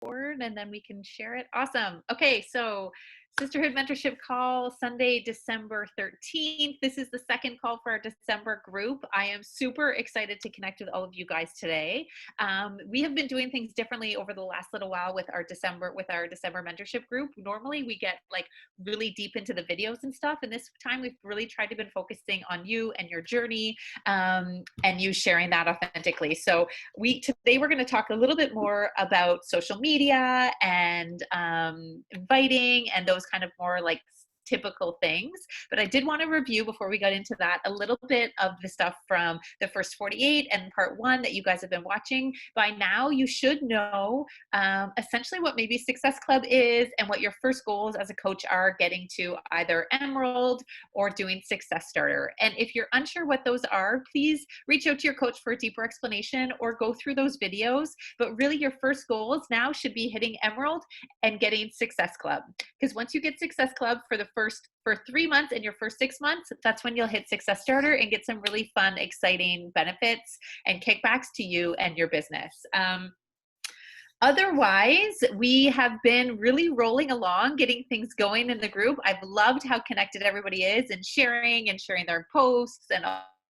forward and then we can share it. Awesome. Okay, so Sisterhood Mentorship Call, Sunday, December 13th. This is the second call for our December group. I am super excited to connect with all of you guys today. We have been doing things differently over the last little while with our December mentorship group. Normally we get like really deep into the videos and stuff, and this time we've really tried to been focusing on you and your journey, and you sharing that authentically. So today we're going to talk a little bit more about social media and inviting and those kind of more like typical things. But I did want to review before we got into that a little bit of the stuff from the first 48 and part 1 that you guys have been watching. By now you should know essentially what maybe Success Club is and what your first goals as a coach are, getting to either Emerald or doing Success Starter. And if you're unsure what those are, please reach out to your coach for a deeper explanation or go through those videos. But really your first goals now should be hitting Emerald and getting Success Club. Because once you get Success Club for 3 months and your first 6 months, that's when you'll hit Success Starter and get some really fun, exciting benefits and kickbacks to you and your business. Otherwise, we have been really rolling along, getting things going in the group. I've loved how connected everybody is and sharing their posts and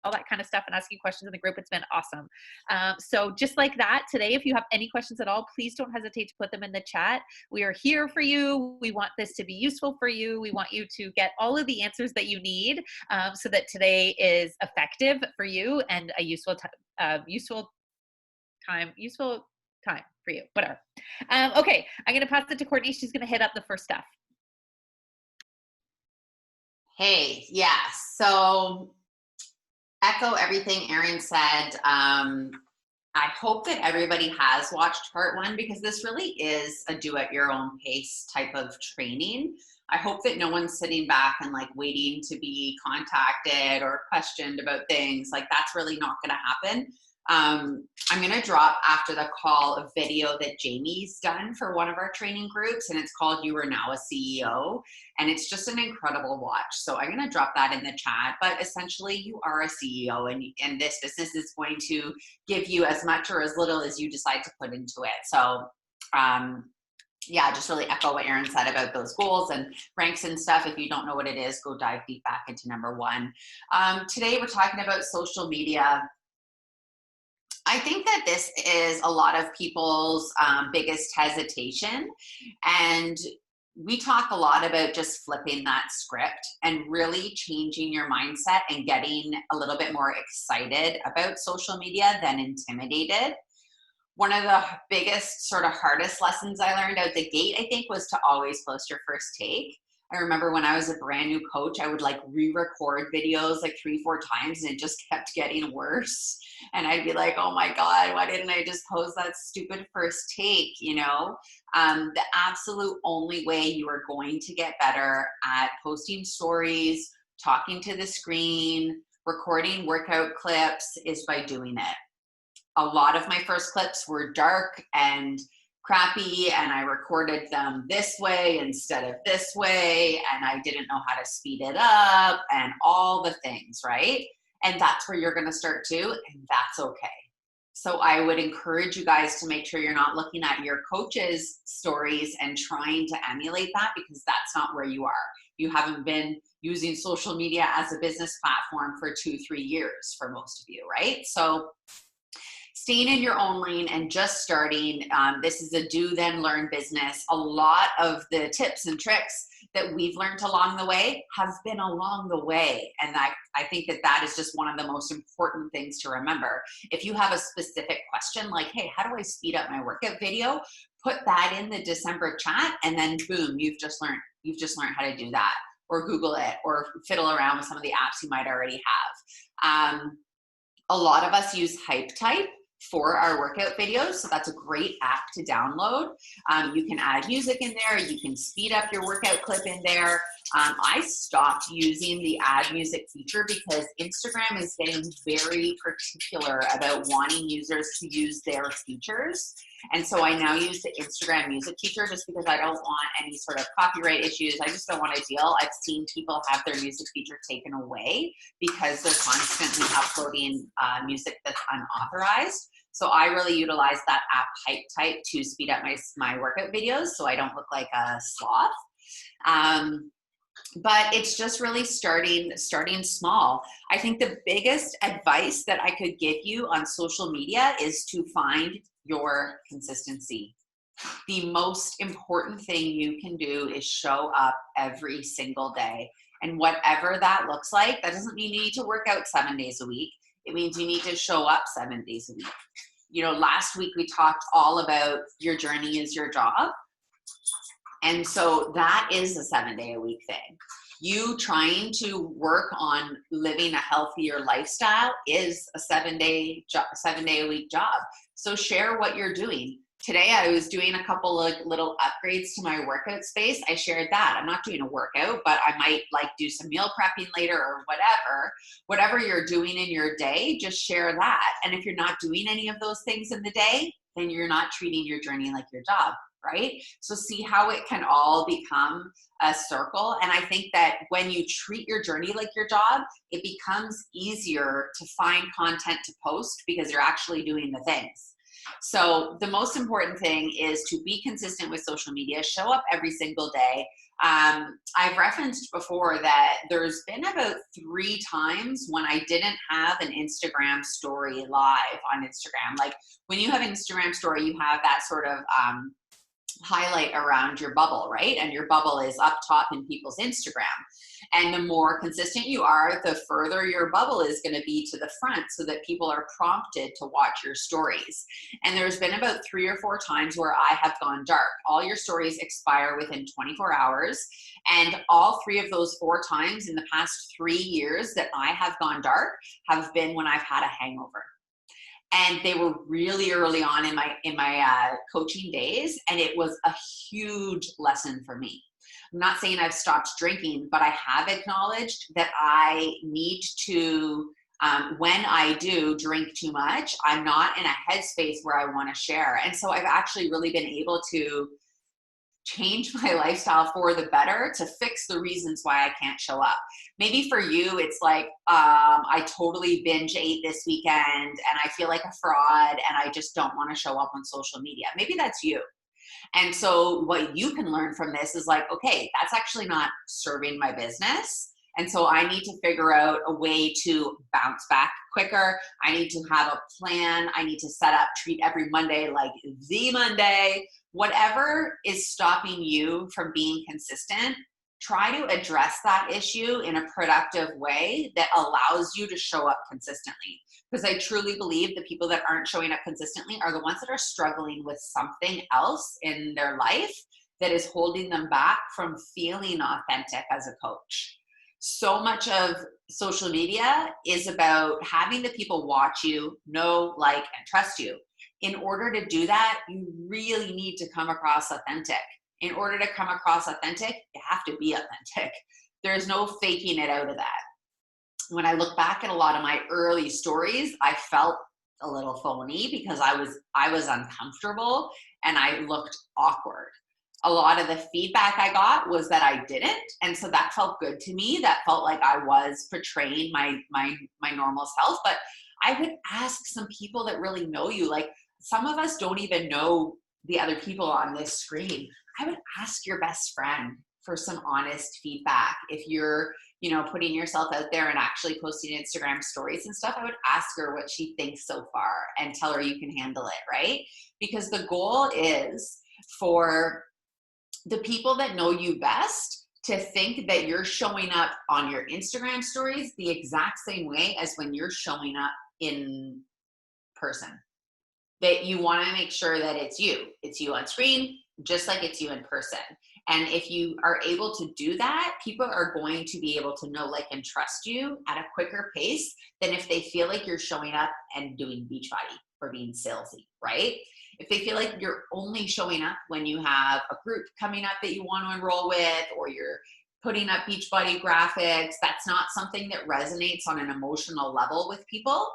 all that kind of stuff and asking questions in the group. It's been awesome. So just like that, today, if you have any questions at all, please don't hesitate to put them in the chat. We are here for you. We want this to be useful for you. We want you to get all of the answers that you need so that today is effective for you and a useful time for you, whatever. Okay, I'm going to pass it to Courtney. She's going to hit up the first stuff. Hey, yeah, so echo everything Erin said. I hope that everybody has watched part 1 because this really is a do at your own pace type of training. I hope that no one's sitting back and like waiting to be contacted or questioned about things. Like that's really not going to happen. I'm going to drop after the call a video that Jamie's done for one of our training groups, and it's called You Are Now a CEO, and it's just an incredible watch. So I'm going to drop that in the chat, but essentially you are a CEO, and this business is going to give you as much or as little as you decide to put into it. So yeah, just really echo what Erin said about those goals and ranks and stuff. If you don't know what it is, go dive deep back into number 1. Today we're talking about social media. I think that this is a lot of people's biggest hesitation, and we talk a lot about just flipping that script and really changing your mindset and getting a little bit more excited about social media than intimidated. One of the biggest sort of hardest lessons I learned out the gate, I think, was to always post your first take. I remember when I was a brand new coach, I would like re-record videos like 3-4 times and it just kept getting worse. And I'd be like, oh my God, why didn't I just post that stupid first take, you know? The absolute only way you are going to get better at posting stories, talking to the screen, recording workout clips is by doing it. A lot of my first clips were dark and crappy, and I recorded them this way instead of this way, and I didn't know how to speed it up and all the things, right? And that's where you're going to start too, and that's okay. So I would encourage you guys to make sure you're not looking at your coach's stories and trying to emulate that, because that's not where you are. You haven't been using social media as a business platform for 2-3 years for most of you, right? So staying in your own lane and just starting, this is a do then learn business. A lot of the tips and tricks that we've learned along the way have been along the way. And I think that that is just one of the most important things to remember. If you have a specific question like, hey, how do I speed up my workout video? Put that in the December chat, and then boom, you've just learned how to do that, or Google it, or fiddle around with some of the apps you might already have. A lot of us use HypeType for our workout videos, so that's a great app to download. You can add music in there, you can speed up your workout clip in there. I stopped using the add music feature because Instagram is getting very particular about wanting users to use their features. And so I now use the Instagram music feature just because I don't want any sort of copyright issues. I just don't want to deal. I've seen people have their music feature taken away because they're constantly uploading music that's unauthorized. So I really utilize that app Hype Type to speed up my workout videos so I don't look like a sloth. But it's just really starting small. I think the biggest advice that I could give you on social media is to find your consistency. The most important thing you can do is show up every single day. And whatever that looks like, that doesn't mean you need to work out 7 days a week. It means you need to show up 7 days a week. You know, last week we talked all about your journey is your job. And so that is a 7-day-a-week thing. You trying to work on living a healthier lifestyle is a 7-day-a-week job. So share what you're doing. Today I was doing a couple of little upgrades to my workout space. I shared that. I'm not doing a workout, but I might like do some meal prepping later or whatever. Whatever you're doing in your day, just share that. And if you're not doing any of those things in the day, then you're not treating your journey like your job, right? So see how it can all become a circle. And I think that when you treat your journey like your job, it becomes easier to find content to post because you're actually doing the things. So the most important thing is to be consistent with social media, show up every single day. I've referenced before that there's been about 3 times when I didn't have an Instagram story live on Instagram. Like when you have an Instagram story, you have that sort of highlight around your bubble, right? And your bubble is up top in people's Instagram. And the more consistent you are, the further your bubble is going to be to the front so that people are prompted to watch your stories. And there's been about 3 or 4 times where I have gone dark. All your stories expire within 24 hours. And all 3 of those 4 times in the past 3 years that I have gone dark have been when I've had a hangover. And they were really early on in my coaching days, and it was a huge lesson for me. I'm not saying I've stopped drinking, but I have acknowledged that I need to, when I do drink too much, I'm not in a headspace where I want to share. And so I've actually really been able to change my lifestyle for the better to fix the reasons why I can't show up. Maybe for you, it's like, I totally binge ate this weekend and I feel like a fraud and I just don't want to show up on social media. Maybe that's you. And so what you can learn from this is like, okay, that's actually not serving my business. And so I need to figure out a way to bounce back quicker. I need to have a plan. I need to set up, treat every Monday like the Monday. Whatever is stopping you from being consistent, try to address that issue in a productive way that allows you to show up consistently. Because I truly believe the people that aren't showing up consistently are the ones that are struggling with something else in their life that is holding them back from feeling authentic as a coach. So much of social media is about having the people watch you, know, like, and trust you. In order to do that, you really need to come across authentic. In order to come across authentic, you have to be authentic. There's no faking it out of that. When I look back at a lot of my early stories, I felt a little phony because I was uncomfortable and I looked awkward. A lot of the feedback I got was that I didn't, and so that felt good to me. That felt like I was portraying my normal self. But I would ask some people that really know you, like some of us don't even know the other people on this screen. I would ask your best friend for some honest feedback. If you're, putting yourself out there and actually posting Instagram stories and stuff, I would ask her what she thinks so far and tell her you can handle it, right? Because the goal is for the people that know you best to think that you're showing up on your Instagram stories the exact same way as when you're showing up in person. That you want to make sure that it's you on screen, just like it's you in person. And if you are able to do that, people are going to be able to know, like, and trust you at a quicker pace than if they feel like you're showing up and doing Beachbody or being salesy, right? If they feel like you're only showing up when you have a group coming up that you want to enroll with, or you're putting up Beachbody graphics, that's not something that resonates on an emotional level with people.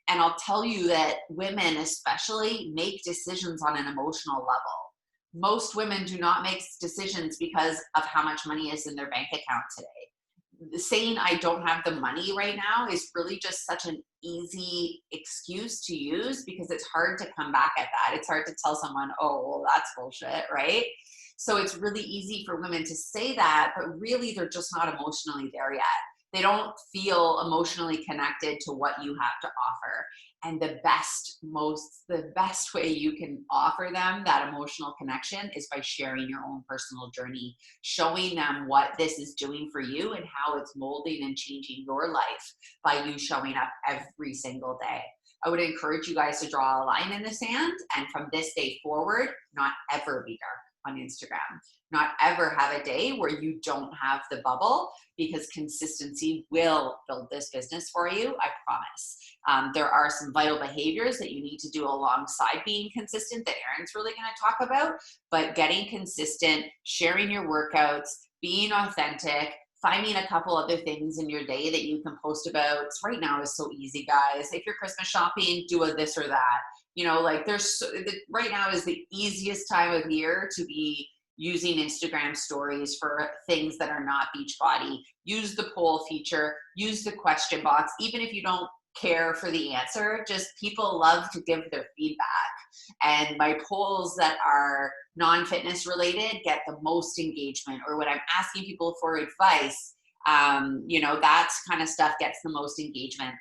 And I'll tell you that women especially make decisions on an emotional level. Most women do not make decisions because of how much money is in their bank account today. saying I don't have the money right now is really just such an easy excuse to use, because it's hard to come back at that. It's hard to tell someone, oh, well, that's bullshit, right? So it's really easy for women to say that, but really they're just not emotionally there yet. They don't feel emotionally connected to what you have to offer. And the best way you can offer them that emotional connection is by sharing your own personal journey, showing them what this is doing for you and how it's molding and changing your life by you showing up every single day. I would encourage you guys to draw a line in the sand, and from this day forward, not ever be dark on Instagram. Not ever have a day where you don't have the bubble, because consistency will build this business for you, I promise. There are some vital behaviors that you need to do alongside being consistent that Erin's really going to talk about, but getting consistent, sharing your workouts, being authentic, finding a couple other things in your day that you can post about. Right now is so easy, guys. If you're Christmas shopping, do a this or that. Like right now is the easiest time of year to be using Instagram stories for things that are not Beachbody. Use the poll feature, use the question box, even if you don't care for the answer, just people love to give their feedback. And my polls that are non-fitness related get the most engagement, or when I'm asking people for advice, that's kind of stuff gets the most engagement.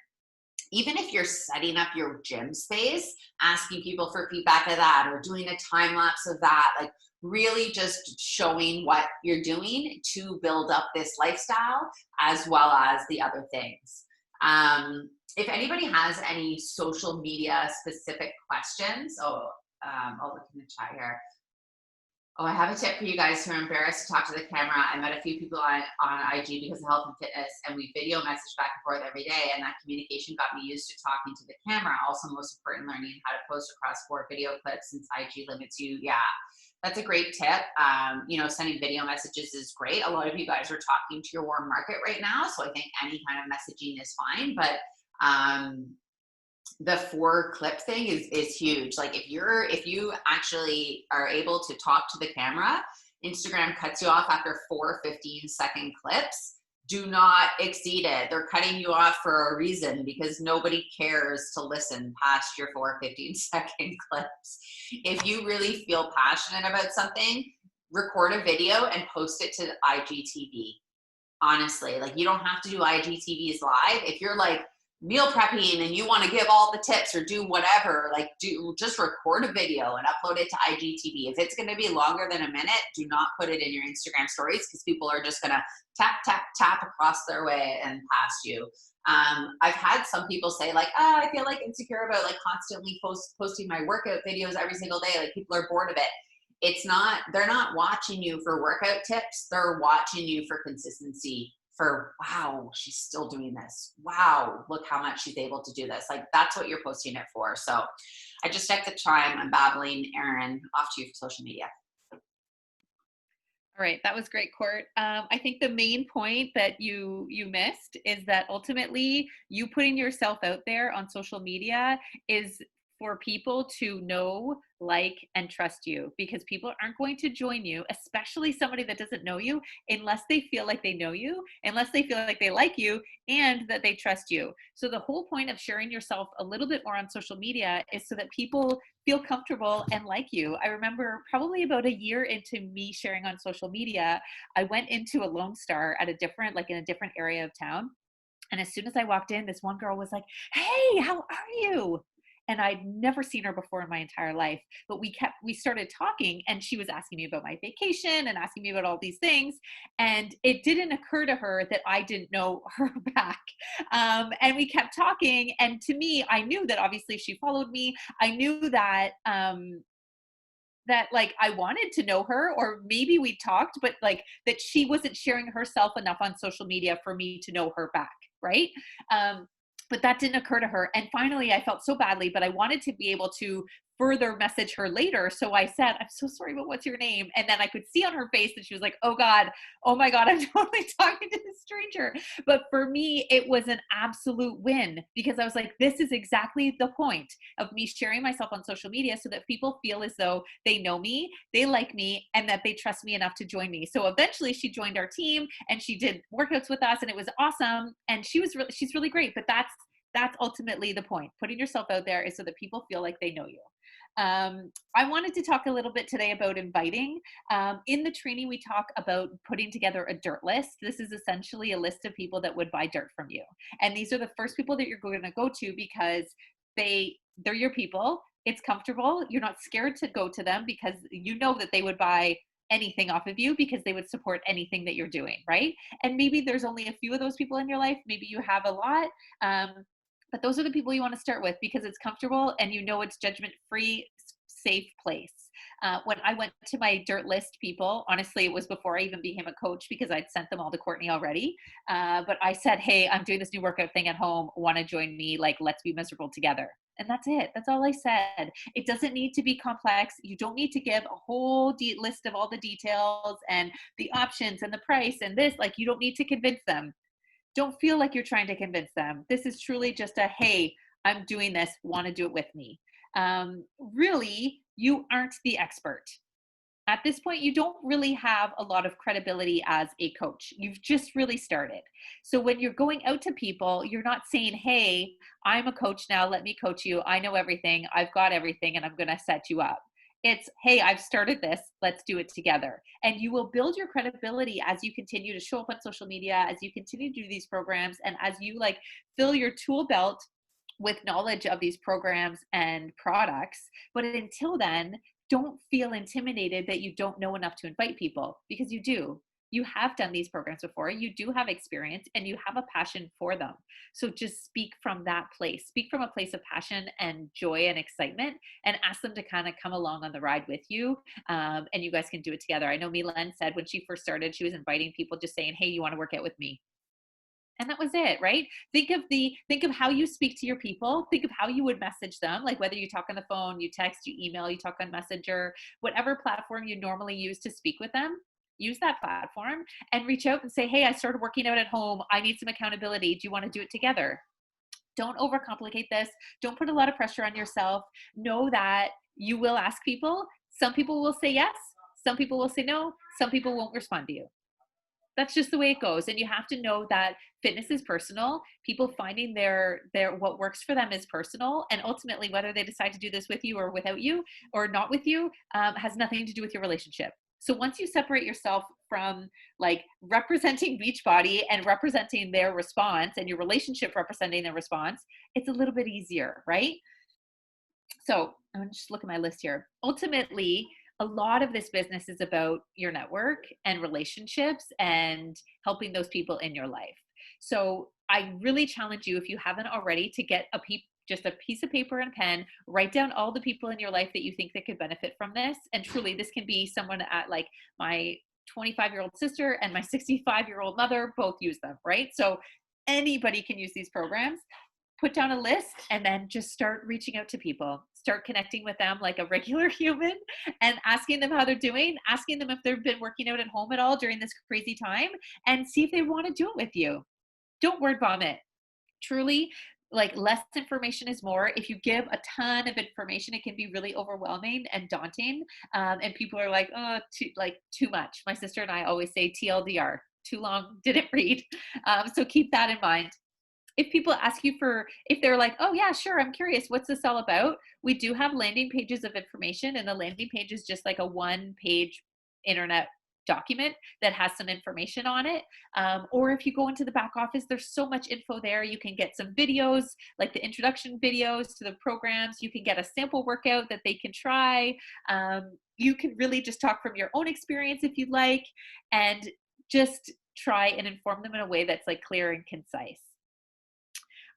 Even if you're setting up your gym space, asking people for feedback of that, or doing a time lapse of that, like really just showing what you're doing to build up this lifestyle, as well as the other things. If anybody has any social media specific questions, I'll look in the chat here. Oh, I have a tip for you guys who are embarrassed to talk to the camera. I met a few people on IG because of health and fitness, and we video message back and forth every day, and that communication got me used to talking to the camera. Also, most important, learning how to post across 4 video clips since IG limits you. Yeah, that's a great tip. Sending video messages is great. A lot of you guys are talking to your warm market right now, so I think any kind of messaging is fine, but the 4 clip thing is huge. Like if you actually are able to talk to the camera, Instagram cuts you off after 4 15-second clips. Do not exceed it. They're cutting you off for a reason, because nobody cares to listen past your 4 15-second clips. If you really feel passionate about something, record a video and post it to IGTV. Honestly, like you don't have to do IGTVs live. If you're like meal prepping and you want to give all the tips or do whatever, like just record a video and upload it to IGTV. If it's going to be longer than a minute, do not put it in your Instagram stories, because people are just going to tap across their way and past you. I've had some people say like, I feel like insecure about like constantly posting my workout videos every single day. Like people are bored of it. They're not watching you for workout tips. They're watching you for consistency, for, wow, she's still doing this. Wow, look how much she's able to do this. Like that's what you're posting it for. So I just checked the time. I'm babbling. Erin, off to you for social media. All right, that was great, Court. I think the main point that you missed is that ultimately you putting yourself out there on social media is for people to know, like, and trust you, because people aren't going to join you, especially somebody that doesn't know you, unless they feel like they know you, unless they feel like they like you, and that they trust you. So the whole point of sharing yourself a little bit more on social media is so that people feel comfortable and like you. I remember probably about a year into me sharing on social media, I went into a Lone Star at in a different area of town. And as soon as I walked in, this one girl was like, "Hey, how are you?" And I'd never seen her before in my entire life, but we started talking, and she was asking me about my vacation and asking me about all these things. And it didn't occur to her that I didn't know her back. And we kept talking. And to me, I knew that obviously she followed me. I knew that, that like I wanted to know her, or maybe we talked, but like that she wasn't sharing herself enough on social media for me to know her back. Right. But that didn't occur to her. And finally, I felt so badly, but I wanted to be able to further message her later. So I said, I'm so sorry, but what's your name? And then I could see on her face that she was like, oh God, oh my God, I'm totally talking to this stranger. But for me, it was an absolute win because I was like, this is exactly the point of me sharing myself on social media so that people feel as though they know me, they like me, and that they trust me enough to join me. So eventually she joined our team and she did workouts with us and it was awesome. And she's really great, but that's ultimately the point. Putting yourself out there is so that people feel like they know you. I wanted to talk a little bit today about inviting. In the training, we talk about putting together a dirt list. This is essentially a list of people that would buy dirt from you. And these are the first people that you're going to go to because they're your people. It's comfortable. You're not scared to go to them because you know that they would buy anything off of you because they would support anything that you're doing, right? And maybe there's only a few of those people in your life. Maybe you have a lot. But those are the people you want to start with because it's comfortable and you know it's judgment-free, safe place. When I went to my dirt list people, honestly, it was before I even became a coach because I'd sent them all to Courtney already. But I said, hey, I'm doing this new workout thing at home. Want to join me? Like, let's be miserable together. And that's it. That's all I said. It doesn't need to be complex. You don't need to give a whole list of all the details and the options and the price and this. Like, you don't need to convince them. Don't feel like you're trying to convince them. This is truly just a, hey, I'm doing this, want to do it with me. Really, you aren't the expert. At this point, you don't really have a lot of credibility as a coach. You've just really started. So when you're going out to people, you're not saying, hey, I'm a coach now, let me coach you. I know everything, I've got everything, and I'm going to set you up. It's, hey, I've started this, let's do it together. And you will build your credibility as you continue to show up on social media, as you continue to do these programs, and as you like fill your tool belt with knowledge of these programs and products. But until then, don't feel intimidated that you don't know enough to invite people because you do. You have done these programs before, you do have experience, and you have a passion for them. So just speak from that place. Speak from a place of passion and joy and excitement, and ask them to kind of come along on the ride with you. And you guys can do it together. I know Milan said when she first started, she was inviting people just saying, hey, you want to work out with me? And that was it, right? Think of how you speak to your people. Think of how you would message them, like whether you talk on the phone, you text, you email, you talk on Messenger, whatever platform you normally use to speak with them. Use that platform and reach out and say, hey, I started working out at home. I need some accountability. Do you want to do it together? Don't overcomplicate this. Don't put a lot of pressure on yourself. Know that you will ask people. Some people will say yes. Some people will say no. Some people won't respond to you. That's just the way it goes. And you have to know that fitness is personal. People finding their what works for them is personal. And ultimately, whether they decide to do this with you or without you or not with you, has nothing to do with your relationship. So once you separate yourself from like representing Beachbody and representing their response and your relationship representing their response, it's a little bit easier, right? So I'm going to just look at my list here. Ultimately, a lot of this business is about your network and relationships and helping those people in your life. So I really challenge you, if you haven't already, to get just a piece of paper and pen, write down all the people in your life that you think that could benefit from this. And truly, this can be someone at like my 25-year-old sister and my 65-year-old mother both use them, right? So anybody can use these programs. Put down a list and then just start reaching out to people. Start connecting with them like a regular human and asking them how they're doing, asking them if they've been working out at home at all during this crazy time, and see if they want to do it with you. Don't word vomit. Truly, like, less information is more. If you give a ton of information, it can be really overwhelming and daunting. And people are like, oh, too much. My sister and I always say TLDR, too long, didn't read. So keep that in mind. If people ask you if they're like, oh yeah, sure, I'm curious, what's this all about? We do have landing pages of information, and the landing page is just like a 1-page internet document that has some information on it. Or if you go into the back office, there's so much info there. You can get some videos, like the introduction videos to the programs. You can get a sample workout that they can try. You can really just talk from your own experience if you'd like, and just try and inform them in a way that's like clear and concise.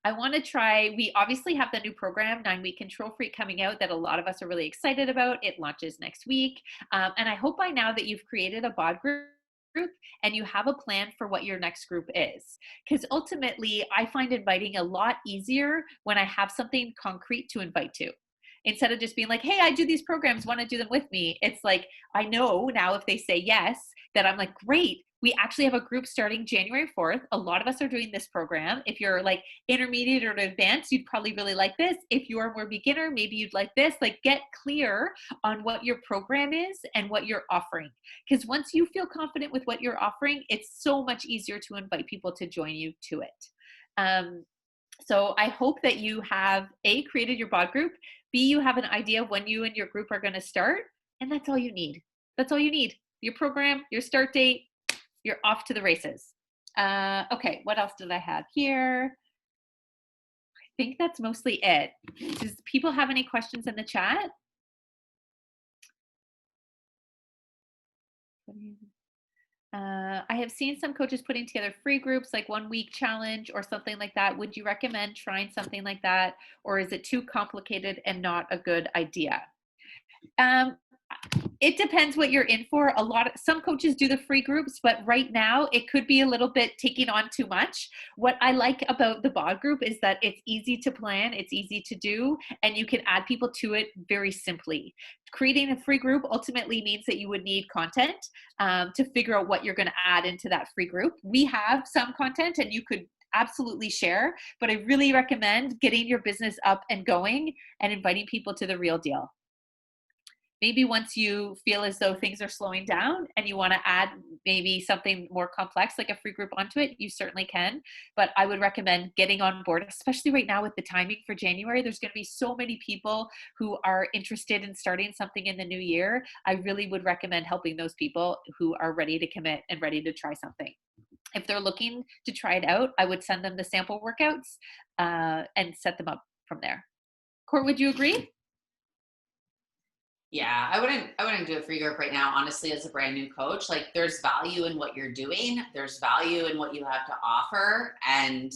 We obviously have the new program, 9-Week Control Freak, coming out that a lot of us are really excited about. It launches next week. And I hope by now that you've created a bod group and you have a plan for what your next group is. Because ultimately, I find inviting a lot easier when I have something concrete to invite to. instead of just being like, hey, I do these programs, want to do them with me? It's like, I know now if they say yes, that I'm like, great. We actually have a group starting January 4th. A lot of us are doing this program. If you're like intermediate or advanced, you'd probably really like this. If you're more beginner, maybe you'd like this. Like, get clear on what your program is and what you're offering. Because once you feel confident with what you're offering, it's so much easier to invite people to join you to it. So I hope that you have A, created your bod group, B, you have an idea of when you and your group are going to start, and that's all you need. That's all you need. Your program, your start date, you're off to the races. Okay, what else did I have here? I think that's mostly it. Does people have any questions in the chat? I have seen some coaches putting together free groups, like 1 week challenge or something like that. Would you recommend trying something like that? Or is it too complicated and not a good idea? It depends what you're in for. Some coaches do the free groups, but right now it could be a little bit taking on too much. What I like about the bod group is that it's easy to plan, it's easy to do, and you can add people to it very simply. Creating a free group ultimately means that you would need content to figure out what you're going to add into that free group. We have some content and you could absolutely share, but I really recommend getting your business up and going and inviting people to the real deal. Maybe once you feel as though things are slowing down and you want to add maybe something more complex like a free group onto it, you certainly can. But I would recommend getting on board, especially right now with the timing for January. There's going to be so many people who are interested in starting something in the new year. I really would recommend helping those people who are ready to commit and ready to try something. If they're looking to try it out, I would send them the sample workouts and set them up from there. Court, would you agree? Yeah, I wouldn't do a free group right now, honestly, as a brand new coach. Like, there's value in what you're doing. There's value in what you have to offer. And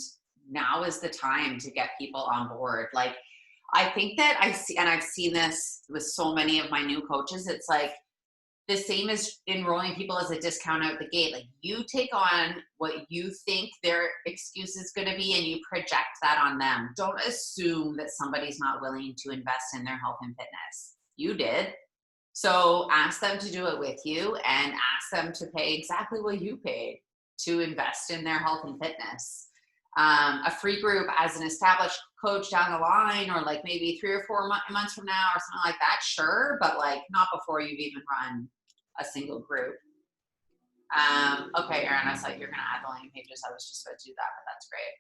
now is the time to get people on board. Like, I think that I've seen this with so many of my new coaches. It's like the same as enrolling people as a discount out the gate. Like, you take on what you think their excuse is going to be and you project that on them. Don't assume that somebody's not willing to invest in their health and fitness. You did. So ask them to do it with you and ask them to pay exactly what you paid to invest in their health and fitness. A free group as an established coach down the line, or like maybe 3 or 4 months from now or something like that, sure, but like not before you've even run a single group. Okay, Erin, I saw you're gonna add the landing pages. I was just about to do that, but that's great.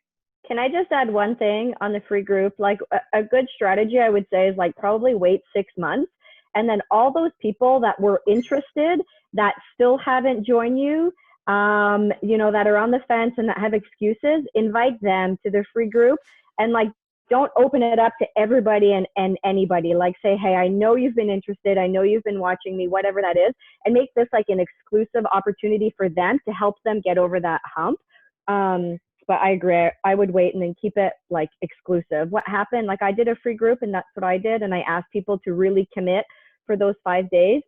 Can I just add one thing on the free group? Like a good strategy I would say is like probably wait 6 months, and then all those people that were interested that still haven't joined you, that are on the fence and that have excuses, invite them to the free group, and like don't open it up to everybody and anybody. Like, say, hey, I know you've been interested, I know you've been watching me, whatever that is, and make this like an exclusive opportunity for them to help them get over that hump. But I agree, I would wait and then keep it like exclusive. What happened, like I did a free group and that's what I did, and I asked people to really commit for those 5 days,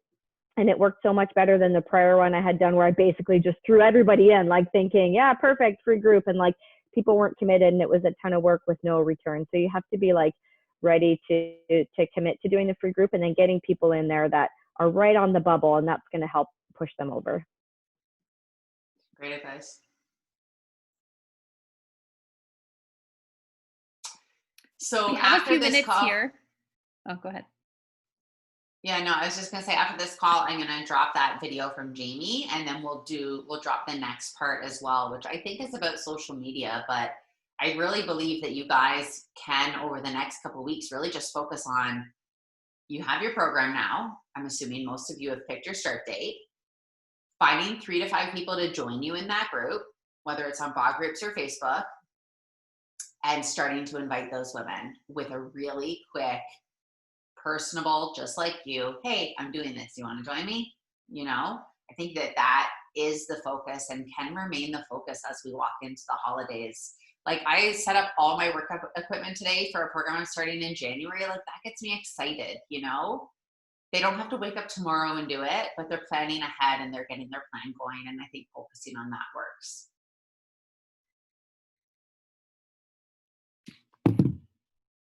and it worked so much better than the prior one I had done where I basically just threw everybody in, like thinking, yeah, perfect, free group, and like people weren't committed and it was a ton of work with no return. So you have to be like ready to commit to doing the free group and then getting people in there that are right on the bubble, and that's going to help push them over. Great advice. So we have a few minutes call, here. Oh, go ahead. Yeah, no, I was just gonna say after this call, I'm gonna drop that video from Jamie, and then we'll drop the next part as well, which I think is about social media. But I really believe that you guys can, over the next couple of weeks, really just focus on, you have your program now. I'm assuming most of you have picked your start date. Finding 3 to 5 people to join you in that group, whether it's on bod groups or Facebook, and starting to invite those women with a really quick, personable, just like you, hey, I'm doing this, you want to join me? I think that is the focus and can remain the focus as we walk into the holidays. Like, I set up all my workout equipment today for a program I'm starting in January. Like, that gets me excited. They don't have to wake up tomorrow and do it, but they're planning ahead and they're getting their plan going, and I think focusing on that works.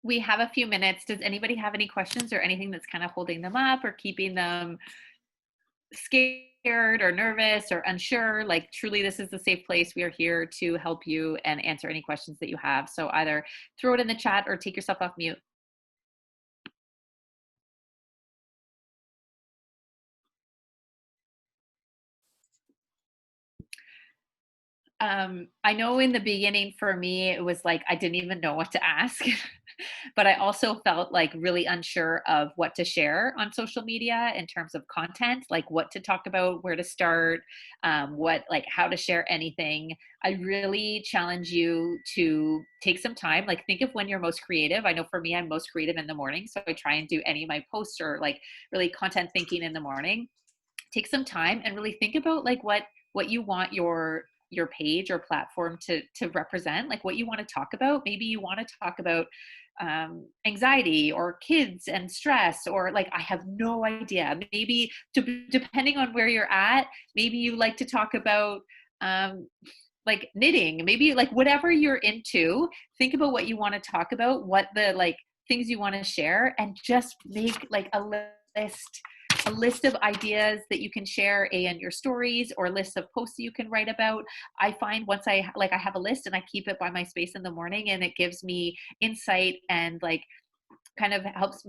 We have a few minutes. Does anybody have any questions or anything that's kind of holding them up or keeping them scared or nervous or unsure? Like, truly, this is the safe place. We are here to help you and answer any questions that you have. So either throw it in the chat or take yourself off mute. I know in the beginning for me, it was like I didn't even know what to ask, but I also felt like really unsure of what to share on social media in terms of content, like what to talk about, where to start, like how to share anything. I really challenge you to take some time, like think of when you're most creative. I know for me, I'm most creative in the morning. So I try and do any of my posts or like really content thinking in the morning. Take some time and really think about like what you want your page or platform to represent, like what you want to talk about. Maybe you want to talk about anxiety or kids and stress, or like I have no idea. Maybe depending on where you're at, maybe you like to talk about like knitting, maybe like whatever you're into. Think about what you want to talk about, what the like things you want to share, and just make like a list of ideas that you can share in your stories, or a list of posts that you can write about. I find once I have a list and I keep it by my space in the morning, and it gives me insight and like kind of helps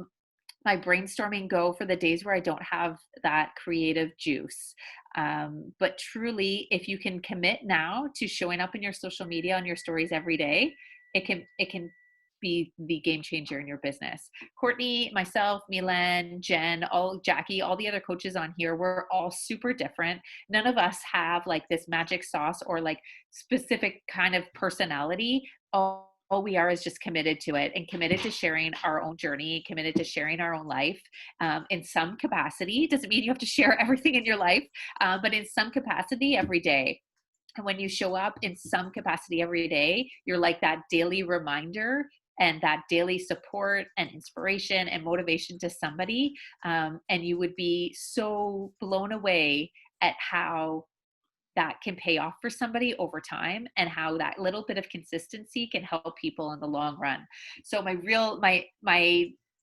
my brainstorming go for the days where I don't have that creative juice. But truly, if you can commit now to showing up in your social media on your stories every day, it can be the game changer in your business. Courtney, myself, Milan, Jen, Jackie, all the other coaches on here, we're all super different. None of us have like this magic sauce or like specific kind of personality. All we are is just committed to it and committed to sharing our own journey, committed to sharing our own life in some capacity. Doesn't mean you have to share everything in your life, but in some capacity every day. And when you show up in some capacity every day, you're like that daily reminder and that daily support and inspiration and motivation to somebody. And you would be so blown away at how that can pay off for somebody over time, and how that little bit of consistency can help people in the long run. So my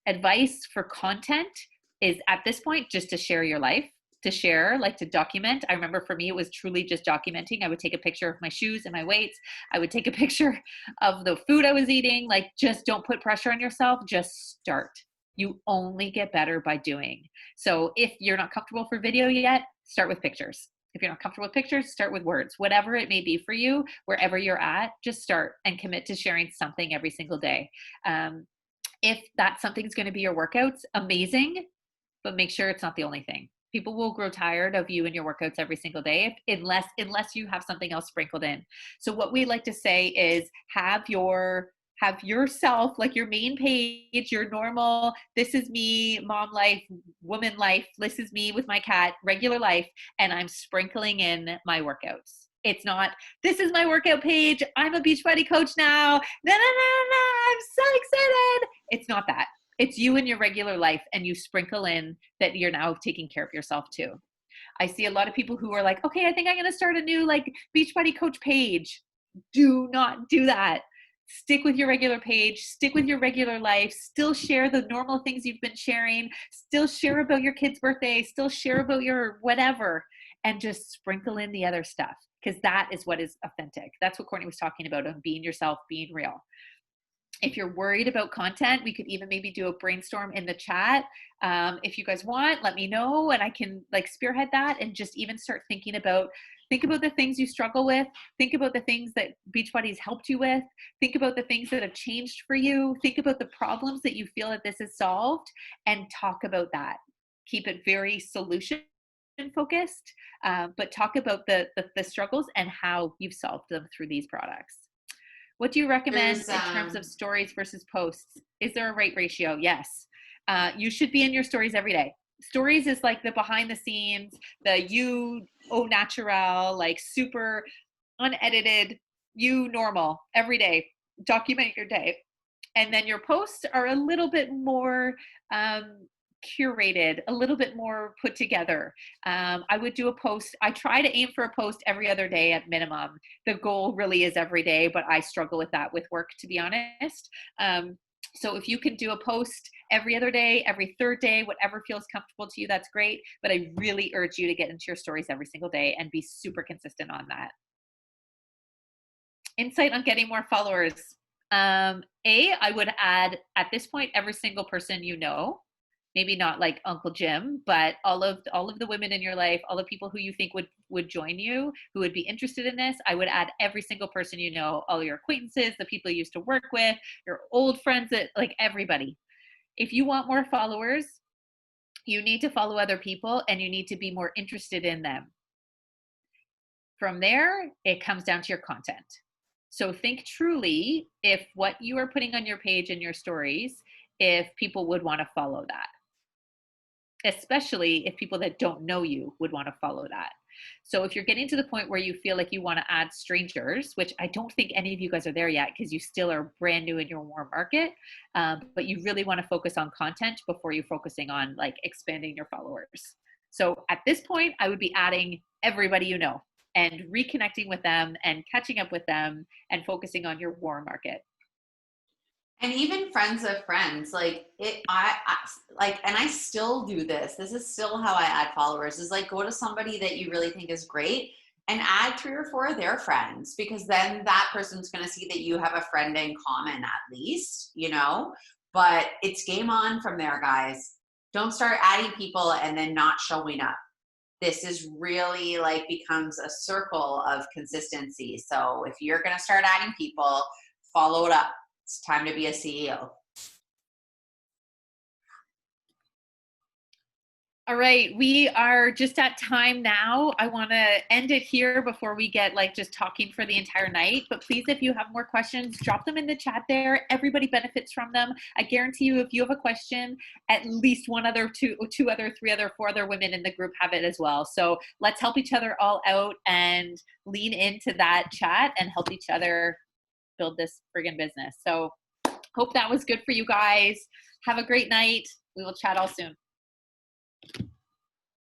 advice for content is at this point just to share your life, to share, like to document. I remember for me, it was truly just documenting. I would take a picture of my shoes and my weights. I would take a picture of the food I was eating. Like, just don't put pressure on yourself. Just start. You only get better by doing. So if you're not comfortable for video yet, start with pictures. If you're not comfortable with pictures, start with words. Whatever it may be for you, wherever you're at, just start and commit to sharing something every single day. If that something's going to be your workouts, amazing, but make sure it's not the only thing. People will grow tired of you and your workouts every single day unless you have something else sprinkled in. So what we like to say is have yourself, like your main page, your normal, this is me, mom life, woman life, this is me with my cat, regular life, and I'm sprinkling in my workouts. It's not, this is my workout page, I'm a Beachbody coach now, no, I'm so excited. It's not that. It's you in your regular life, and you sprinkle in that you're now taking care of yourself too. I see a lot of people who are like, okay, I think I'm going to start a new like Beachbody coach page. Do not do that. Stick with your regular page, stick with your regular life, still share the normal things you've been sharing, still share about your kid's birthday, still share about your whatever, and just sprinkle in the other stuff, because that is what is authentic. That's what Courtney was talking about, on being yourself, being real. If you're worried about content, we could even maybe do a brainstorm in the chat. If you guys want, let me know, and I can like spearhead that, and just even start think about the things you struggle with. Think about the things that Beachbody's helped you with. Think about the things that have changed for you. Think about the problems that you feel that this has solved, and talk about that. Keep it very solution focused, but talk about the struggles and how you've solved them through these products. What do you recommend in terms of stories versus posts? Is there a right ratio? Yes. You should be in your stories every day. Stories is like the behind the scenes, the you au naturel, like super unedited, you normal every day. Document your day. And then your posts are a little bit more curated, a little bit more put together. I would do a post. I try to aim for a post every other day at minimum. The goal really is every day, but I struggle with that with work, to be honest. So if you can do a post every other day, every third day, whatever feels comfortable to you, that's great. But I really urge you to get into your stories every single day and be super consistent on that. Insight on getting more followers. I would add at this point every single person you know. Maybe not like Uncle Jim, but all of the women in your life, all the people who you think would join you, who would be interested in this. I would add every single person you know, all your acquaintances, the people you used to work with, your old friends, that like everybody. If you want more followers, you need to follow other people and you need to be more interested in them. From there, it comes down to your content. So think truly if what you are putting on your page and your stories, if people would want to follow that. Especially if people that don't know you would want to follow that. So if you're getting to the point where you feel like you want to add strangers, which I don't think any of you guys are there yet because you still are brand new in your warm market, but you really want to focus on content before you're focusing on like expanding your followers. So at this point, I would be adding everybody you know and reconnecting with them and catching up with them and focusing on your warm market. And even friends of friends, like and I still do this. This is still how I add followers, is like go to somebody that you really think is great and add 3 or 4 of their friends, because then that person's going to see that you have a friend in common at least, you know, but it's game on from there, guys. Don't start adding people and then not showing up. This is really like becomes a circle of consistency. So if you're going to start adding people, follow it up. It's time to be a CEO. All right, we are just at time now. I want to end it here before we get like just talking for the entire night. But please, if you have more questions, drop them in the chat there. Everybody benefits from them. I guarantee you, if you have a question, at least 1 other, 2 other, 3 other, 4 other women in the group have it as well. So let's help each other all out and lean into that chat and help each other build this friggin' business. So hope that was good for you guys. Have a great night. We will chat all soon.